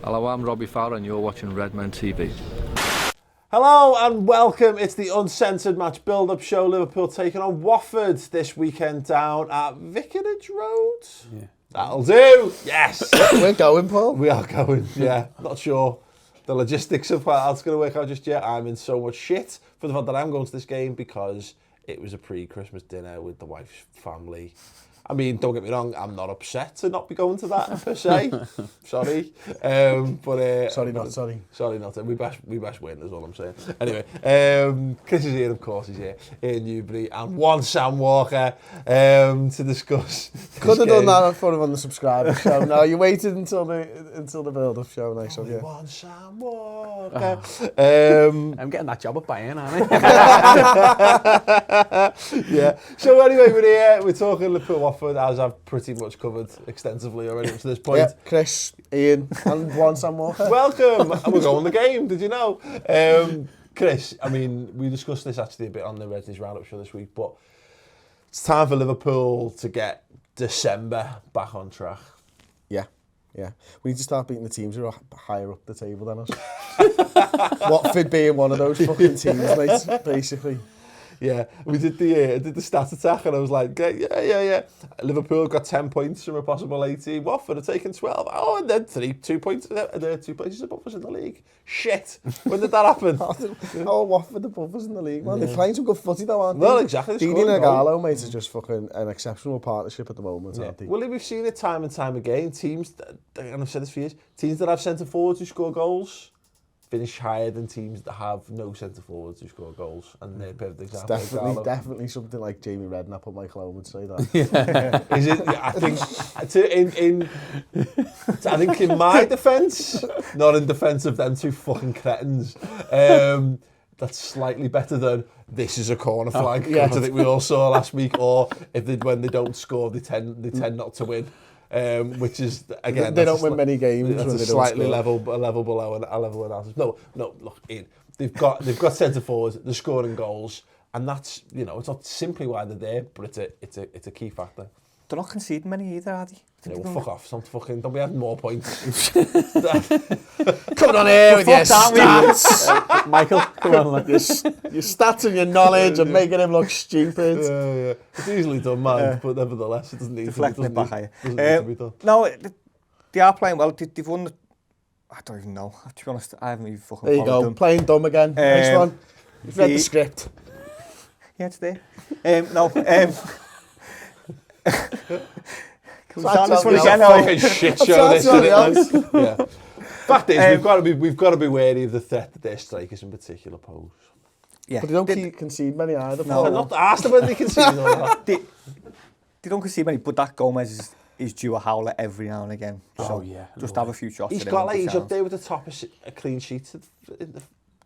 Hello, I'm Robbie Fowler and you're watching Redmen TV. Hello and welcome. It's the Uncensored match build-up show. Liverpool taking on Watford this weekend down at Vicarage Road. Yeah. That'll do. Yes. We're going, Paul. We are going, yeah. Not sure the logistics of how it's going to work out just yet. I'm in so much shit for the fact that I'm going to this game because it was a pre-Christmas dinner with the wife's family. I mean, don't get me wrong, I'm not upset to not be going to that, per se. Sorry. Sorry, not sorry. Sorry, not. We best win, is all I'm saying. Anyway, Chris is here, of course, he's here in Newbury, and one Sam Walker to discuss. Could have done that for him on the subscriber show. No, you waited until the build-up show. Nice of you. One Sam Walker. I'm getting that job at Bayern, aren't I? Yeah. So anyway, we're here. We're talking Liverpool Watford, as I've pretty much covered extensively already up to this point. Yeah, Chris, Ian, and one Sam Walker. Welcome. And we're going the game. Did you know? Chris, I mean, we discussed this actually a bit on the Redmen roundup show this week, but it's time for Liverpool to get December back on track. Yeah. We need to start beating the teams who are higher up the table than us. Watford being one of those fucking teams, mate, basically. Yeah, we did the stat attack and I was like, yeah. Liverpool got 10 points from a possible 18. Watford are taking 12. Oh, and then 2 points, they're 2 places above us in the league. Shit, when did that happen? Watford above us in the league, man. They're playing some good footy though, aren't they? Well, exactly. Didi and Agallo, mate, is just fucking an exceptional partnership at the moment, aren't they? Well, we've seen it time and time again. Teams, and I've said this for years, teams that have centre forwards who score goals finish higher than teams that have no centre forwards who score goals, and they're perfect example. It's definitely something like Jamie Redknapp or Michael Owen would say that. Is it? Yeah, I think in my defence, not in defence of them two fucking cretins, that's slightly better than this is a corner flag, which I think we all saw last week, or when they don't score, they tend not to win. Which is again they don't win many games. That's when a they slightly don't level below a level analysis. No. Look, Ian, they've got centre forwards. They're scoring goals, and that's it's not simply why they're there, but it's a key factor. They're not conceding many either, are they? Fuck off. Don't be having more points. Coming on here with your stats. Michael, come on, like this. Your stats and your knowledge and making him look stupid. Yeah. It's easily done, man, but nevertheless, it doesn't need Deflecting it back at you. to be done. No, they are playing well. They've won the... I don't even know. To be honest, I haven't even fucking There you go, them. playing dumb again. Next one. You've read the script. Yeah, it's there. Can we start this one again? Fucking shit show this, isn't it? Yeah. Fact is, we've got to be wary of the threat that their strikers in particular pose. Yeah. But they don't concede many either. No. I'm not asked whether they concede or not. They don't concede many, but that Gomez is due a howler every now and again. So just have a few shots. He's got he's up there with the top of clean sheets.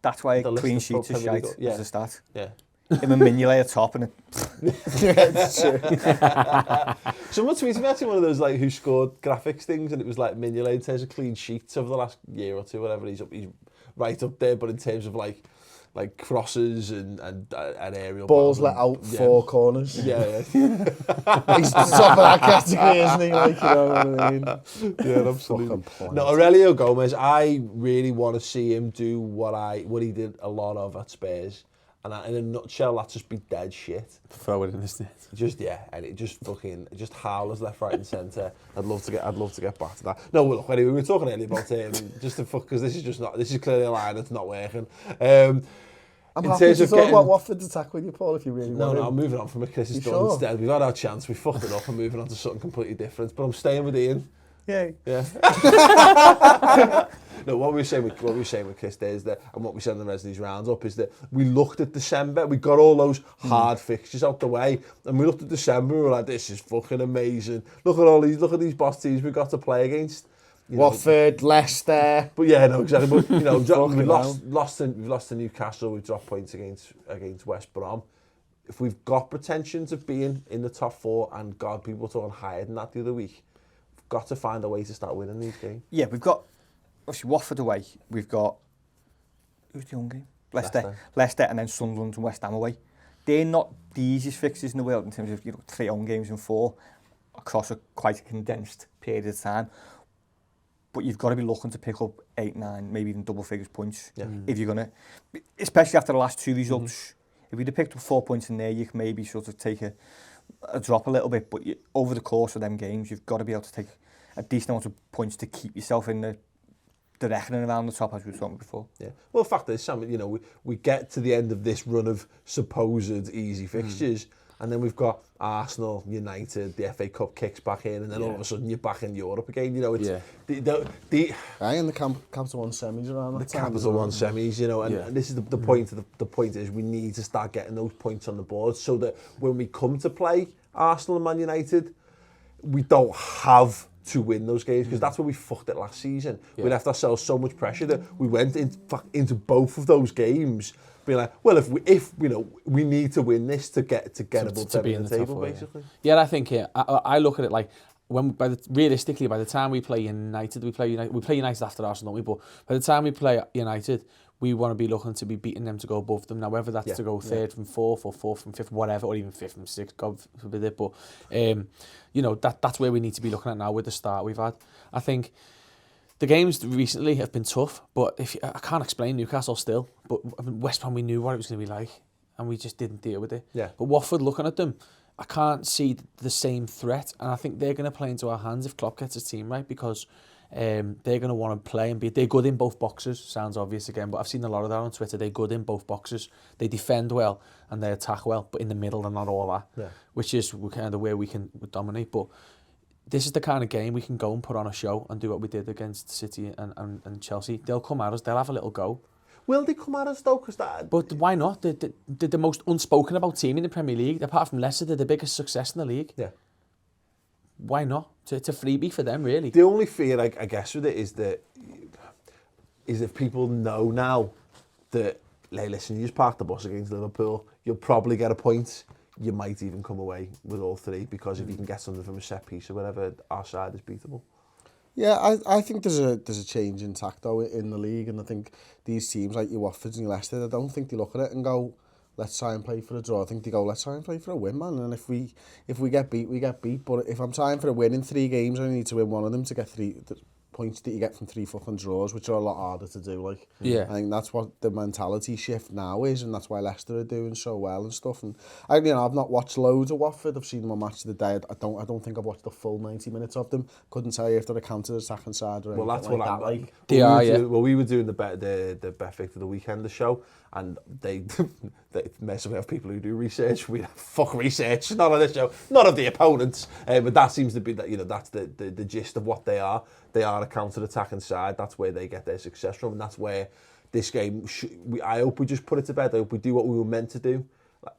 That's why clean sheets are shite as a stat. Yeah. Him and Mignolet at top and it... Someone tweeted me actually one of those like who scored graphics things, and it was like Mignolet in terms of clean sheets over the last year or two, whatever. He's right up there, but in terms of like crosses and aerial balls let out 4 corners. Yeah. He's top of that category, isn't he? Like, you know what I mean? Yeah, absolutely. No, Aurelio Gomez, I really want to see him do what he did a lot of at Spurs. And in a nutshell, that's just be dead shit. Throw it in the net. And it just howlers left, right, and centre. I'd love to get back to that. No, look, anyway, we were talking earlier about just to fuck, because this is clearly a line that's not working. I'm happy to talk about Watford's attack with you, Paul, if you really want. No, I'm moving on from a Chris is done instead. We've had our chance, we fucked it up, and moving on to something completely different. But I'm staying with Ian. Yay. Yeah. No, what we were saying with Chris there is that, and what we said in the Redmen roundup is that we looked at December, we got all those hard fixtures out the way, and we looked at December, we were like, this is fucking amazing. Look at these boss teams we've got to play against. Watford, Leicester. But yeah, no, exactly. But we've lost to Newcastle, we've dropped points against West Brom. If we've got pretensions of being in the top 4, and God, people were talking higher than that the other week, we've got to find a way to start winning these games. Yeah, we've got obviously Watford away. We've got who's the home game? Leicester, and then Sunderland and West Ham away. They're not the easiest fixtures in the world in terms of 3 home games and 4 across quite a condensed period of time. but you've got to be looking to pick up 8, 9, maybe even double figures points if you're going to, especially after the last 2 results. If you'd have picked up 4 points in there, you can maybe sort of take a drop a little bit, but over the course of them games, you've got to be able to take a decent amount of points to keep yourself in the reckoning around the top, as we were talking before. Yeah. Well, the fact is, Sam, you know, we get to the end of this run of supposed easy fixtures, and then we've got Arsenal, United, the FA Cup kicks back in, and then all of a sudden you're back in Europe again. You know, it's and the Capital One semis around that the time. Capital One semis, you know, and this is the point. The point is we need to start getting those points on the board so that when we come to play Arsenal and Man United, we don't have to win those games, because that's where we fucked it last season. We left ourselves so much pressure that we went into both of those games being like, well, if you know, we need to win this to get above them in the table, basically. Yeah, I think I look at it like realistically, by the time we play United, we play United after Arsenal, don't we? But by the time we play United, we want to be looking to be beating them to go above them. Now, whether that's to go third from fourth or fourth from fifth, whatever, or even fifth from sixth, God forbid it. But you know, that's where we need to be looking at now with the start we've had. I think the games recently have been tough, but I can't explain Newcastle still. But I mean, West Ham, we knew what it was going to be like, and we just didn't deal with it. Yeah. But Watford, looking at them, I can't see the same threat, and I think they're going to play into our hands if Klopp gets his team right, because they're going to want to play and they're good in both boxes. Sounds obvious again, but I've seen a lot of that on Twitter. They're good in both boxes. They defend well and they attack well, but in the middle they're not all that, which is kind of where we can dominate. But this is the kind of game we can go and put on a show and do what we did against City and Chelsea. They'll come at us, they'll have a little go. Will they come at us though? But why not? They're the most unspoken about team in the Premier League. Apart from Leicester, they're the biggest success in the league. Yeah. Why not? It's a freebie for them, really. The only fear, I guess, with it is if people know now that, hey, listen, you just park the bus against Liverpool, you'll probably get a point. You might even come away with all three, because if you can get something from a set piece or whatever, our side is beatable. Yeah, I think there's a change in tact though in the league, and I think these teams like your Watfords and your Leicester, I don't think they look at it and go, let's try and play for a draw. I think they go, let's try and play for a win, man. And if we get beat, we get beat. But if I'm trying for a win in 3 games, I need to win one of them to get 3 points that you get from 3 fucking draws, which are a lot harder to do. Like, I think that's what the mentality shift now is, and that's why Leicester are doing so well and stuff. And I've not watched loads of Watford. I've seen them on Match of the Day. I don't think I've watched the full 90 minutes of them. Couldn't tell you if they're a counter-attacking side or anything. Well, that's what I like. We were doing the Bet Victor the weekend, the show, and they mess with people who do research. We fuck research, not on this show, not of the opponents, but that seems to be that, you know, that's the gist of what they are. They are a counter-attacking side. That's where they get their success from, and that's where this game. I hope we just put it to bed. I hope we do what we were meant to do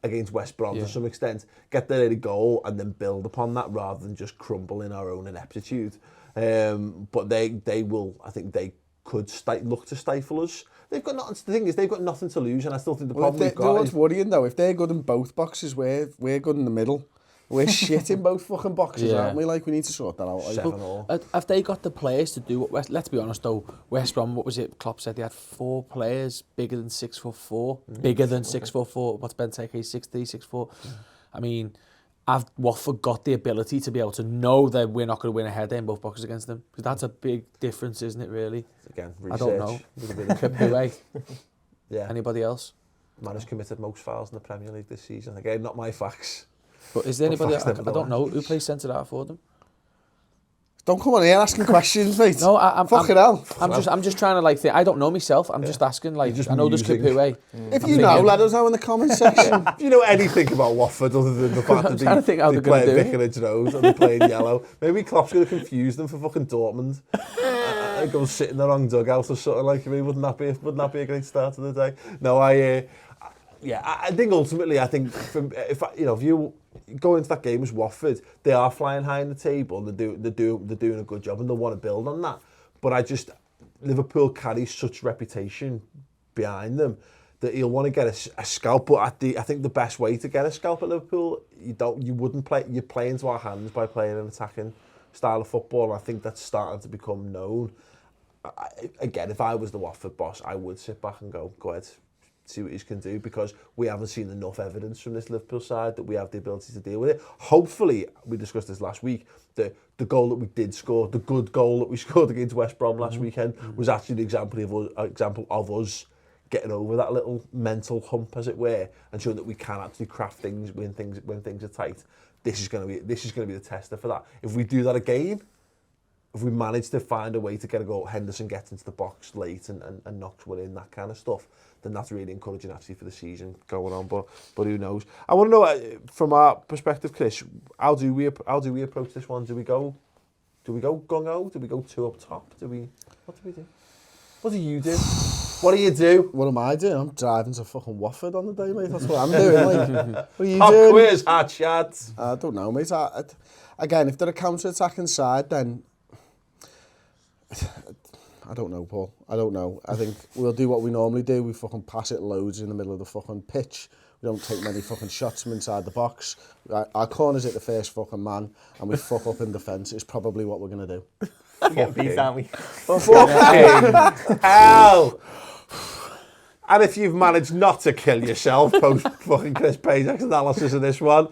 against West Brom to some extent. Get their early goal and then build upon that, rather than just crumble in our own ineptitude. But they will. I think they could look to stifle us. They've got nothing. The thing is, they've got nothing to lose, and I still think the problem we've got is worrying though. If they're good in both boxes, we're good in the middle. We're shit in both fucking boxes, aren't we? Like, we need to sort that out. 7-all. Have they got the players to do what? Let's be honest though, West Brom, what was it? Klopp said they had 4 players bigger than 6'4", bigger than 6'4". What's Benteke? 6'3", 6'4". I mean, have Watford got the ability to be able to know that we're not going to win a header in both boxes against them? Because that's a big difference, isn't it? Really? Again, research. I don't know. Capoue. Yeah. Anybody else? Man has committed most fouls in the Premier League this season. Again, not my facts. But is there anybody? I don't know who plays centre half for them. Don't come on here asking questions, mate. No, I'm fucking hell. I'm just trying to like think. I don't know myself. I'm just asking. Like, I know there's Capoue. If you know, let us know in the comments section. If you know anything about Watford other than the fact that they play at Vicarage Road and they play in yellow, maybe Klopp's going to confuse them for fucking Dortmund. And go sit in the wrong dugout or something like me. Wouldn't that be a great start to the day? No, I think ultimately, if you go into that game as Watford, they are flying high in the table and they're doing a good job and they want to build on that. But Liverpool carries such reputation behind them that he'll want to get a scalp. But I think the best way to get a scalp at Liverpool, you play into our hands by playing an attacking style of football. I think that's starting to become known. Again, if I was the Watford boss, I would sit back and go ahead, see what he can do, because we haven't seen enough evidence from this Liverpool side that we have the ability to deal with it. Hopefully, we discussed this last week, the goal that we did score, the good goal that we scored against West Brom last weekend, was actually the example of us getting over that little mental hump, as it were, and showing that we can actually craft things when things are tight. This is going to be the tester for that. If we do that again, if we manage to find a way to get a goal, Henderson gets into the box late and knocks one in, that kind of stuff, then that's really encouraging actually for the season going on. But who knows? I want to know from our perspective, Chris, how do we approach this one? Do we go gung-ho? Do we go 2 up top? What do we do? What do you do? What do you do? What am I doing? I'm driving to fucking Watford on the day, mate. That's what I'm doing. Like, what are you Pop doing? quiz, hot shots. I don't know, mate. Again, if they're a counter-attacking side, then I don't know, Paul. I don't know. I think we'll do what we normally do. We fucking pass it loads in the middle of the fucking pitch. We don't take many fucking shots from inside the box. Our corners hit the first fucking man, and we fuck up in defence. It's probably what we're going to do. We're getting beat, aren't we? Fucking hell! And if you've managed not to kill yourself post fucking Chris Payne's analysis of this one,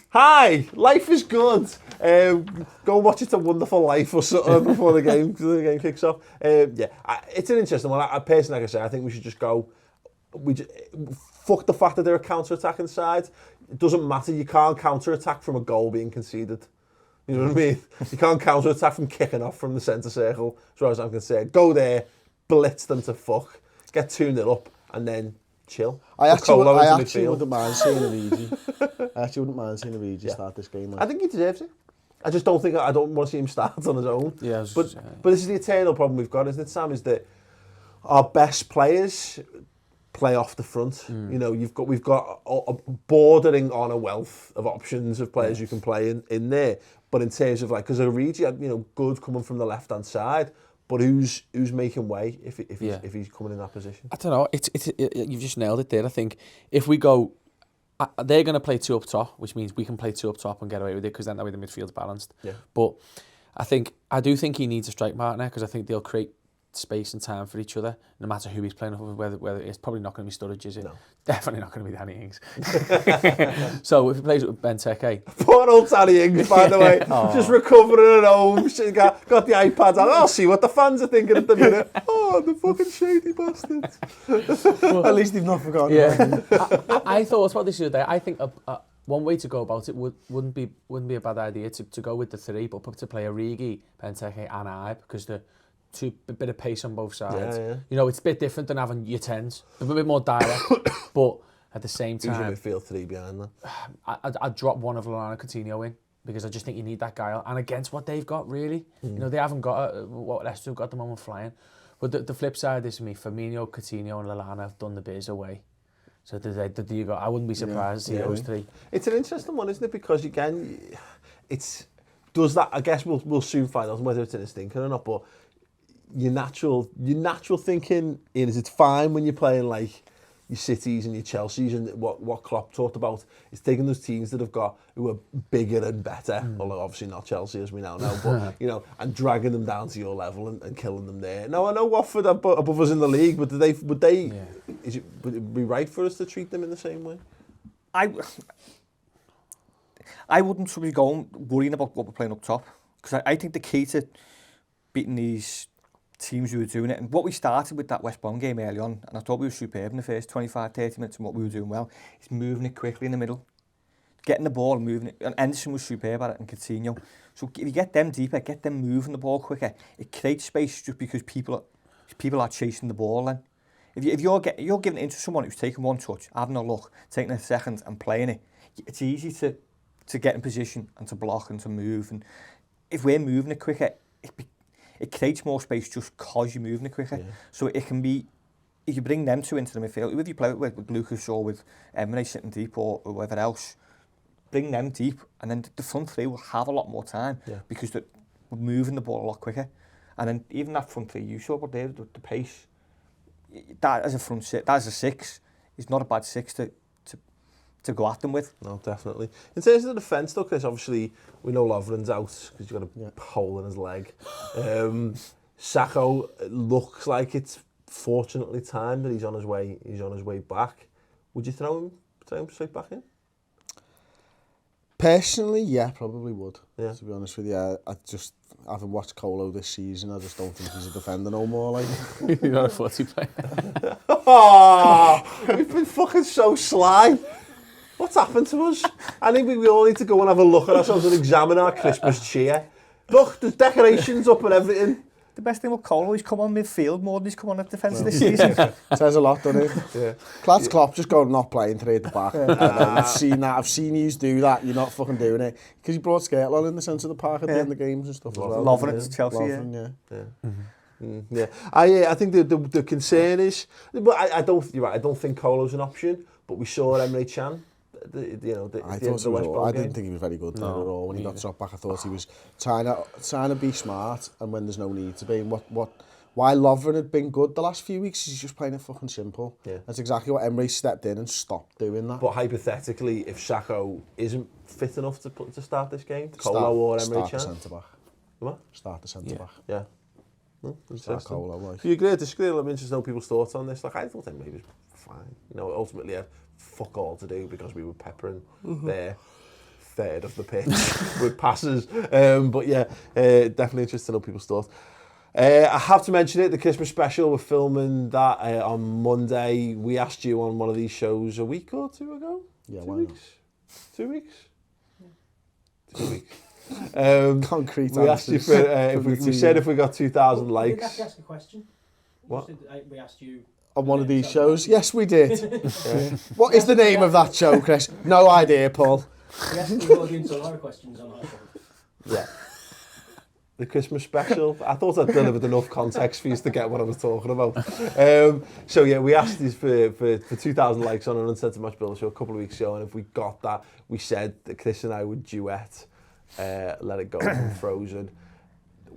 hi, life is good. Go and watch It's a Wonderful Life or something before the game kicks off. It's an interesting one. I personally, like I say, I think we should just go. Fuck the fact that they're a counter-attacking side. It doesn't matter. You can't counter-attack from a goal being conceded. You know what I mean? You can't counter-attack from kicking off from the centre circle, as far as I'm concerned. Go there, blitz them to fuck, get 2-0 up, and then chill. I actually wouldn't mind seeing Origi start this game. Like. I think he deserves it. I just don't think, I don't want to see him start on his own. Yeah, but this is the eternal problem we've got, isn't it, Sam? Is that our best players play off the front. You know, we've got a bordering on a wealth of options of players you can play in there. But in terms of like, because Origi, you know, good coming from the left hand side, but who's making way if he's coming in that position? I don't know. You've just nailed it there. I think if we go, they're going to play 2 up top, which means we can play 2 up top and get away with it, because then that way the midfield's balanced. Yeah. But I do think he needs a strike partner, because I think they'll create space and time for each other, no matter who he's playing with, whether it's probably not going to be Sturridge, is it? No. Definitely not going to be Danny Ings. So if he plays with Benteke... Poor old Danny Ings, by the way, just recovering at home, got the iPad on. I'll see what the fans are thinking at the minute. Oh, the fucking shady bastards. Well, at least they've not forgotten. Yeah. I thought about this the other day. I think one way to go about it wouldn't be a bad idea to go with the 3, but to play Origi, Benteke and Ibe, because the a bit of pace on both sides. Yeah. You know, it's a bit different than having your 10s. A bit more direct, but at the same time... Who's your midfield 3 behind that? I'd drop one of Lallana Coutinho in, because I just think you need that guy. And against what they've got, really. You know, they haven't got what Leicester have got at the moment flying. But the flip side is, for me, Firmino, Coutinho and Lallana have done the biz away. So I wouldn't be surprised to see those 3. It's an interesting one, isn't it? Because, again, I guess we'll soon find out whether it's in a stinker or not, but your natural thinking is it's fine when you're playing like your Cities and your Chelseas, and what Klopp talked about is taking those teams who are bigger and better, although obviously not Chelsea as we now know, but you know, and dragging them down to your level and killing them there. Now I know Watford are above us in the league, but would it be right for us to treat them in the same way? I wouldn't be going worrying about what we're playing up top, because I think the key to beating these teams who were doing it, and what we started with that West Brom game early on, and I thought we were superb in the first 25-30 minutes, and what we were doing well is moving it quickly in the middle, getting the ball and moving it, and Henderson was superb at it, and Coutinho. So if you get them deeper, get them moving the ball quicker, it creates space just because people are chasing the ball then. If you're giving it into someone who's taking one touch, having a look, taking a second and playing it, it's easy to get in position and to block and to move, and if we're moving it quicker, it creates more space just because you're moving it quicker. Yeah. So it can be, if you bring them 2 into the midfield, if you play with Lucas or with Emre sitting deep or whoever else, bring them deep, and then the front 3 will have a lot more time because we're moving the ball a lot quicker. And then even that front 3, you saw what they did, the pace, that as a 6, is not a bad 6 to go at them with. No, definitely. In terms of the defence, though, Chris, obviously we know Lovren's out because you've got a hole in his leg. Sakho looks like it's fortunately timed that he's on his way back. Would you throw him straight back in? Personally, yeah, probably would. Yeah. To be honest with you, I just haven't watched Colo this season. I just don't think he's a defender no more. Like, You're not a footy player. Oh, we've been fucking so sly. What's happened to us? I think we all need to go and have a look at ourselves and examine our Christmas cheer. Look, there's decorations up and everything. The best thing with Colo, he's come on midfield more than he's come on at defence this season. says a lot, doesn't it? Yeah. That's Klopp just going not playing today at the back. I've seen that. I've seen you do that. You're not fucking doing it because he brought Skirtle in the centre of the park at the end of games and stuff as well. Loving it to Chelsea. Loving, Yeah. Yeah. I think the concern is, but I don't. You're right. I don't think Colo's an option. But we saw Emre Can. I didn't think he was very good there at all when he got dropped back. I thought he was trying to be smart, and when there's no need to be. And why Lovren had been good the last few weeks, he's just playing it fucking simple. Yeah. That's exactly what Emery stepped in and stopped doing that. But hypothetically, if Sacco isn't fit enough to start this game, Colo or Emre Can? Start the centre back. What? Start the centre back. Yeah. Start Colo, like. Do you agree or disagree? I'm interested to know people's thoughts on this. Like, I thought Emery was fine. Ultimately, had fuck all to do because we were peppering their third of the pitch with passes. But yeah, definitely interested to know people's thoughts. I have to mention it, the Christmas special, we're filming that on Monday. We asked you on one of these shows a week or two ago? Yeah, 2 weeks? 2 weeks? 2 weeks. Concrete we asked you for, we said if we got 2,000 likes. Did we ask a question? What? We asked you... On one of these shows? Yes, we did. What is the name of that show, Chris? No idea, Paul. We asked the audience a lot of questions on our show. Yeah. The Christmas special. I thought I'd delivered enough context for you to get what I was talking about. So yeah, we asked this for 2,000 likes on an Uncensored Match Builder show a couple of weeks ago, and if we got that, we said that Chris and I would duet Let It Go from Frozen.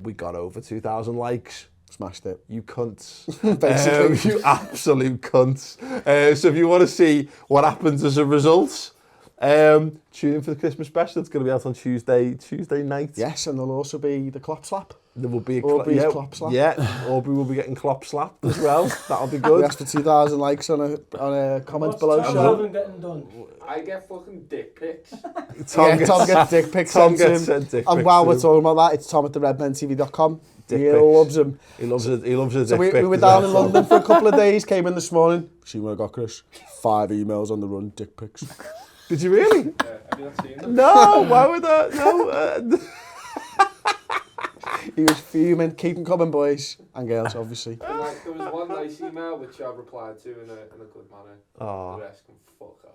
We got over 2,000 likes. Smashed it. You cunts. Basically. You absolute cunts. So if you want to see what happens as a result, tune in for the Christmas special. It's going to be out on Tuesday night. Yes, and there'll also be the Klopp slap. There will be a Klopp slap. Yeah, Aubrey will be getting Klopp slapped as well. That'll be good. We asked for 2,000 likes on a comment below. What's getting done? I get fucking dick pics. Tom gets dick pics. Tom gets sent dick pics. And while we're talking about that, it's Tom at the redmentv.com. He loves him. He loves it. He loves it. So we were down in London for a couple of days. Came in this morning. See what I got, Chris? 5 emails on the run. Dick pics. Did you really? Yeah, have you not seen them? No. Why would that? No. He was fuming. Keep them coming, boys and girls, obviously. And like, there was one nice email which I replied to in a good manner. Oh. The rest can fuck off.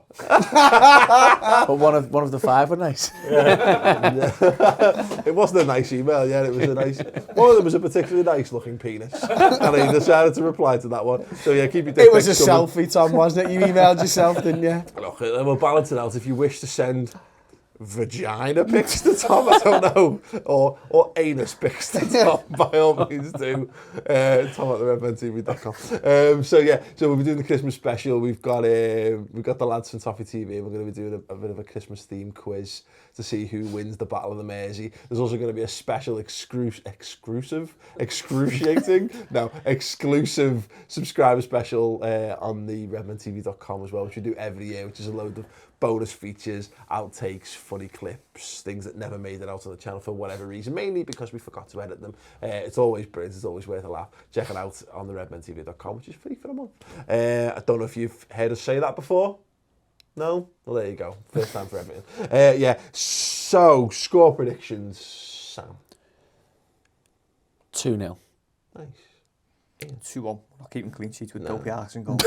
But one of the 5 were nice. It wasn't a nice email, yeah. It was a nice. One of them was a particularly nice looking penis, and he decided to reply to that one. So yeah, keep your dick It was a pics coming. selfie, Tom, wasn't it? You emailed yourself, didn't you? Look, we'll balance it out. If you wish to send vagina pics to Tom, I don't know, or anus pics to Tom, by all means do. Tom at theredmentv.com. So yeah, so we'll be doing the Christmas special. We've got the lads from Toffee TV, and we're going to be doing a bit of a Christmas themed quiz to see who wins the Battle of the Mersey. There's also going to be a special exclusive subscriber special on the redmentv.com as well, which we do every year, which is a load of bonus features, outtakes, funny clips, things that never made it out on the channel for whatever reason, mainly because we forgot to edit them. It's always brilliant, it's always worth a laugh. Check it out on the redmentv.com, which is free for a month. I don't know if you've heard us say that before. No? Well, there you go. First time for everything. Yeah, so score predictions, Sam. 2-0. Nice. 2-1. Not keeping clean sheets with Dopey Arks and goal.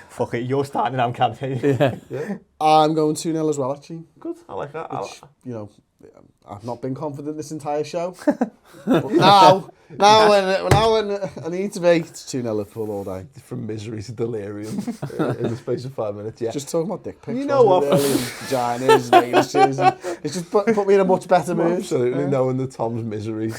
Fuck it, you're starting, I'm campaigning. Yeah. I'm going 2-0 as well, actually. Good, I like that. Which, you know, I've not been confident this entire show. But now when I need to be, it's 2-0 Liverpool all day. From misery to delirium in the space of 5 minutes, yeah. Just talking about dick pics. You know what? Vaginas, anuses, and it's just put me in a much better mood. Absolutely, knowing that Tom's misery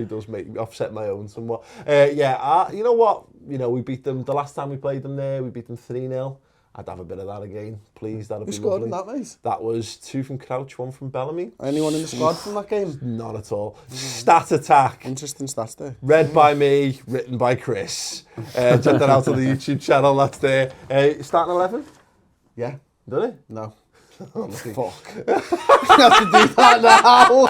does make me offset my own somewhat. You know what? You know, we beat them, the last time we played them there, we beat them 3-0. I'd have a bit of that again, please. That'd Who be scored in lovely. that, mate? That was 2 from Crouch, 1 from Bellamy. Anyone in the squad from that game? Not at all. Stat Attack. Interesting stats there. Read by me, written by Chris. Check that out on the YouTube channel, that's there. Starting 11? Yeah. Done it? No. Oh, Fuck. You have to do that now.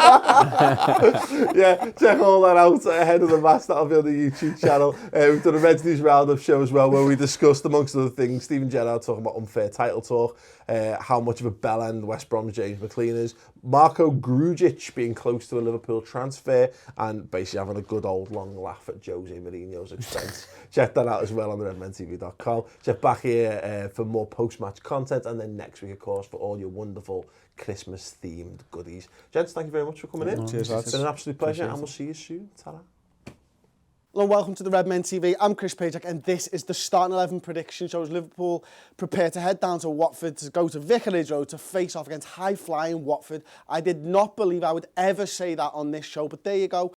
Yeah, check all that out ahead of the match. That'll be on the YouTube channel. We've done a Reds News Roundup show as well, where we discussed, amongst other things, Stephen Gerrard talking about unfair title talk, how much of a bell end West Brom's James McLean is, Marko Grujic being close to a Liverpool transfer, and basically having a good old long laugh at Jose Mourinho's expense. Check that out as well on the redmentv.com. Check back here for more post-match content, and then next week, of course, for all your wonderful Christmas-themed goodies. Gents, thank you very much for coming in. Cheers, lads. It's been an absolute pleasure, and we'll see you soon. Ta-ra. Hello and welcome to the Redmen TV. I'm Chris Pajak and this is the Starting 11 prediction show as Liverpool prepare to head down to Watford to go to Vicarage Road to face off against high-flying Watford. I did not believe I would ever say that on this show, but there you go.